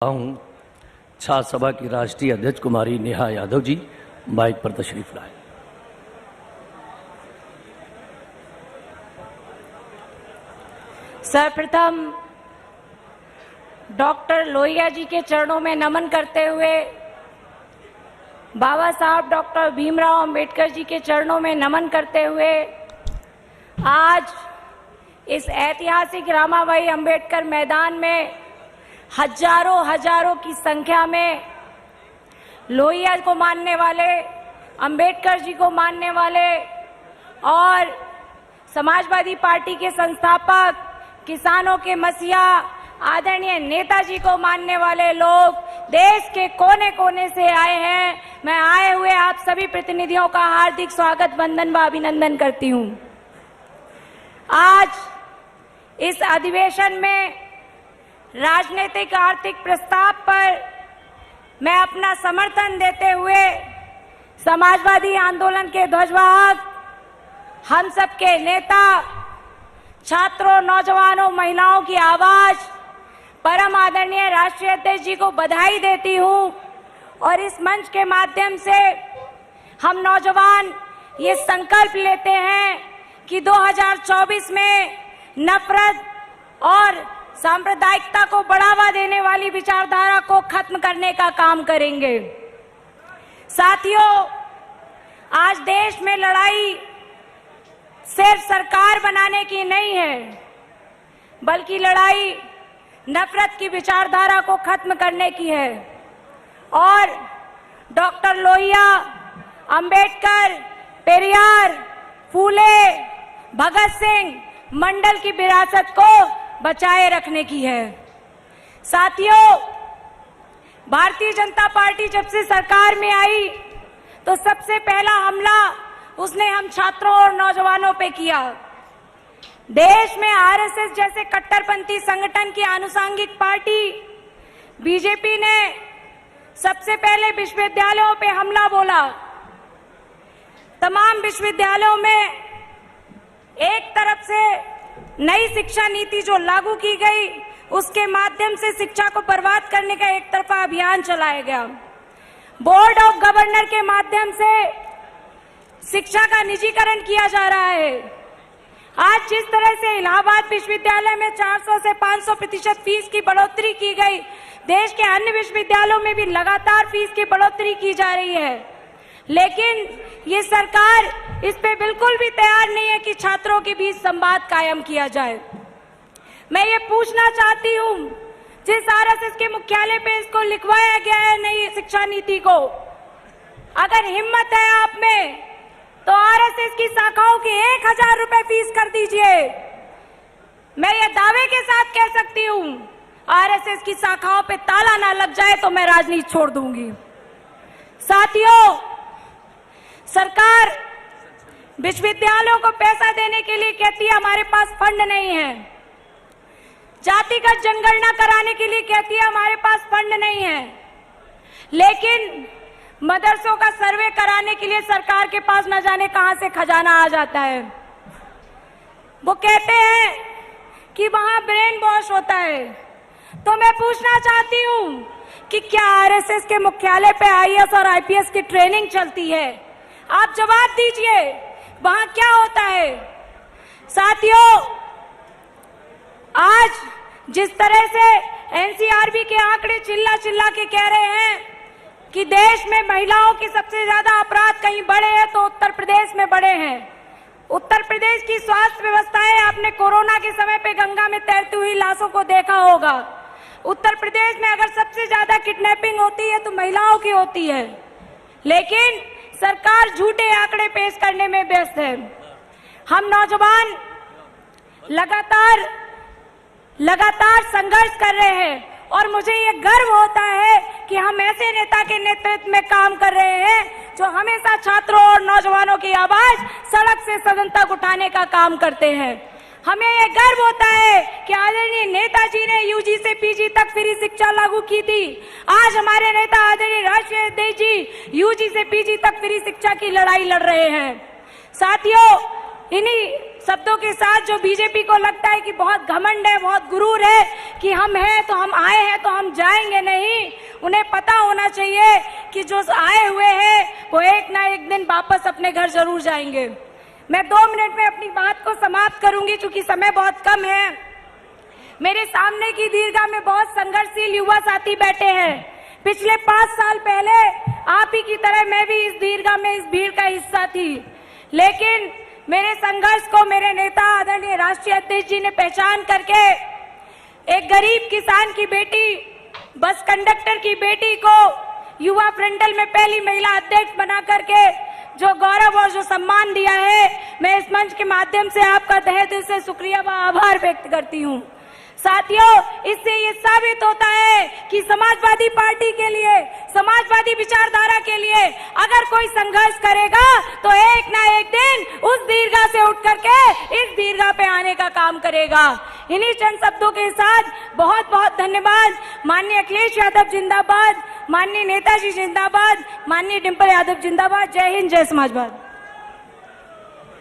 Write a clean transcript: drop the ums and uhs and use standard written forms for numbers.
हूं छात्र सभा की राष्ट्रीय अध्यक्ष कुमारी नेहा यादव जी माइक पर तशरीफ लाए। सर्वप्रथम डॉक्टर लोहिया जी के चरणों में नमन करते हुए बाबा साहब डॉक्टर भीमराव अंबेडकर जी के चरणों में नमन करते हुए आज इस ऐतिहासिक रामाबाई अंबेडकर मैदान में हजारों की संख्या में लोहिया को मानने वाले, अंबेडकर जी को मानने वाले और समाजवादी पार्टी के संस्थापक, किसानों के मसीहा आदरणीय नेताजी को मानने वाले लोग देश के कोने कोने से आए हैं। मैं आए हुए आप सभी प्रतिनिधियों का हार्दिक स्वागत, वंदन व अभिनंदन करती हूं। आज इस अधिवेशन में राजनीतिक आर्थिक प्रस्ताव पर मैं अपना समर्थन देते हुए समाजवादी आंदोलन के ध्वजवाहक, हम सबके नेता, छात्रों, नौजवानों, महिलाओं की आवाज, परम आदरणीय राष्ट्रीय अध्यक्ष जी को बधाई देती हूं। और इस मंच के माध्यम से हम नौजवान ये संकल्प लेते हैं कि 2024 में नफरत और सांप्रदायिकता को बढ़ावा देने वाली विचारधारा को खत्म करने का काम करेंगे। साथियों, आज देश में लड़ाई सिर्फ सरकार बनाने की नहीं है, बल्कि लड़ाई नफरत की विचारधारा को खत्म करने की है। और डॉक्टर लोहिया, अंबेडकर, पेरियार, फूले, भगत सिंह, मंडल की विरासत को बचाए रखने की है। साथियों, भारतीय जनता पार्टी जब से सरकार में आई तो सबसे पहला हमला उसने हम छात्रों और नौजवानों पे किया। देश में आरएसएस जैसे कट्टरपंथी संगठन की आनुषंगिक पार्टी बीजेपी ने सबसे पहले विश्वविद्यालयों पे हमला बोला। तमाम विश्वविद्यालयों में एक तरफ से नई शिक्षा नीति जो लागू की गई, उसके माध्यम से शिक्षा को बर्बाद करने का एक तरफा अभियान चलाया गया। बोर्ड ऑफ गवर्नर के माध्यम से शिक्षा का निजीकरण किया जा रहा है। आज जिस तरह से इलाहाबाद विश्वविद्यालय में 400 से 500% फीस की बढ़ोतरी की गई, देश के अन्य विश्वविद्यालयों में भी लगातार फीस की बढ़ोतरी की जा रही है। लेकिन ये सरकार इस पे बिल्कुल भी तैयार नहीं है कि छात्रों के बीच संवाद कायम किया जाए। मैं ये पूछना चाहती हूँ, जिस आरएसएस के मुख्यालय पे इसको लिखवाया गया है नई शिक्षा नीति को, अगर हिम्मत है आप में तो आरएसएस की शाखाओं की 1000 रुपए फीस कर दीजिए। मैं ये दावे के साथ कह सकती हूँ, आरएसएस की शाखाओं पे ताला ना लग जाए तो मैं राजनीति छोड़ दूंगी। साथियों, सरकार विश्वविद्यालयों को पैसा देने के लिए कहती है हमारे पास फंड नहीं है, जातिगत जनगणना कराने के लिए कहती है हमारे पास फंड नहीं है, लेकिन मदरसों का सर्वे कराने के लिए सरकार के पास न जाने कहां से खजाना आ जाता है। वो कहते हैं कि वहां ब्रेन वॉश होता है। तो मैं पूछना चाहती हूं कि क्या आरएसएस के मुख्यालय पे आईएएस और आईपीएस की ट्रेनिंग चलती है? आप जवाब दीजिए, वहां क्या होता है? साथियों, आज जिस तरह से एनसीआरबी के आंकड़े चिल्ला के कह रहे हैं कि देश में महिलाओं के सबसे ज्यादा अपराध कहीं बढ़े हैं तो उत्तर प्रदेश में बढ़े हैं। उत्तर प्रदेश की स्वास्थ्य व्यवस्थाएं, आपने कोरोना के समय पे गंगा में तैरती हुई लाशों को देखा होगा। उत्तर प्रदेश में अगर सबसे ज्यादा किडनैपिंग होती है तो महिलाओं की होती है, लेकिन सरकार झूठे आंकड़े पेश करने में व्यस्त है। हम नौजवान लगातार संघर्ष कर रहे हैं और मुझे ये गर्व होता है कि हम ऐसे नेता के नेतृत्व में काम कर रहे हैं जो हमेशा छात्रों और नौजवानों की आवाज सड़क से सदन तक उठाने का काम करते हैं। हमें ये गर्व होता है कि आदरणीय नेताजी ने यूजी से पीजी तक फ्री शिक्षा लागू की थी। आज हमारे नेता आदरणीय राष्ट्रीय अध्यक्ष जी यूजी से पीजी तक फ्री शिक्षा की लड़ाई लड़ रहे हैं। साथियों, इन्हीं शब्दों के साथ जो बीजेपी को लगता है कि बहुत घमंड है, बहुत गुरूर है कि हम हैं तो हम आए हैं तो हम जाएंगे नहीं, उन्हें पता होना चाहिए कि जो आए हुए हैं वो एक ना एक दिन वापस अपने घर जरूर जाएंगे। मैं 2 मिनट में अपनी बात को समाप्त करूंगी क्योंकि समय बहुत कम है। मेरे सामने की दीर्घा में बहुत संघर्षशील युवा साथी बैठे हैं। पिछले 5 साल पहले आप ही की तरह मैं भी इस दीर्घा में इस भीड़ का हिस्सा थी, लेकिन मेरे संघर्ष को मेरे नेता आदरणीय राष्ट्रीय अध्यक्ष जी ने पहचान करके एक गरीब किसान की बेटी, बस कंडक्टर की बेटी को युवा फ्रंटल में पहली महिला अध्यक्ष बना करके जो गौरव और जो सम्मान दिया है, मैं इस मंच के माध्यम से आपका तहे दिल से शुक्रिया व आभार व्यक्त करती हूँ। साथियों, इससे ये साबित होता है कि समाजवादी पार्टी के लिए, समाजवादी विचारधारा के लिए अगर कोई संघर्ष करेगा तो एक ना एक दिन उस दीर्घा से उठ करके इस दीर्घा पे आने का काम करेगा। इन्हीं चंद शब्दों के साथ बहुत बहुत धन्यवाद। माननीय अखिलेश यादव जिंदाबाद, माननीय नेताजी जिंदाबाद, माननीय डिम्पल यादव जिंदाबाद। जय हिंद, जय समाजवाद।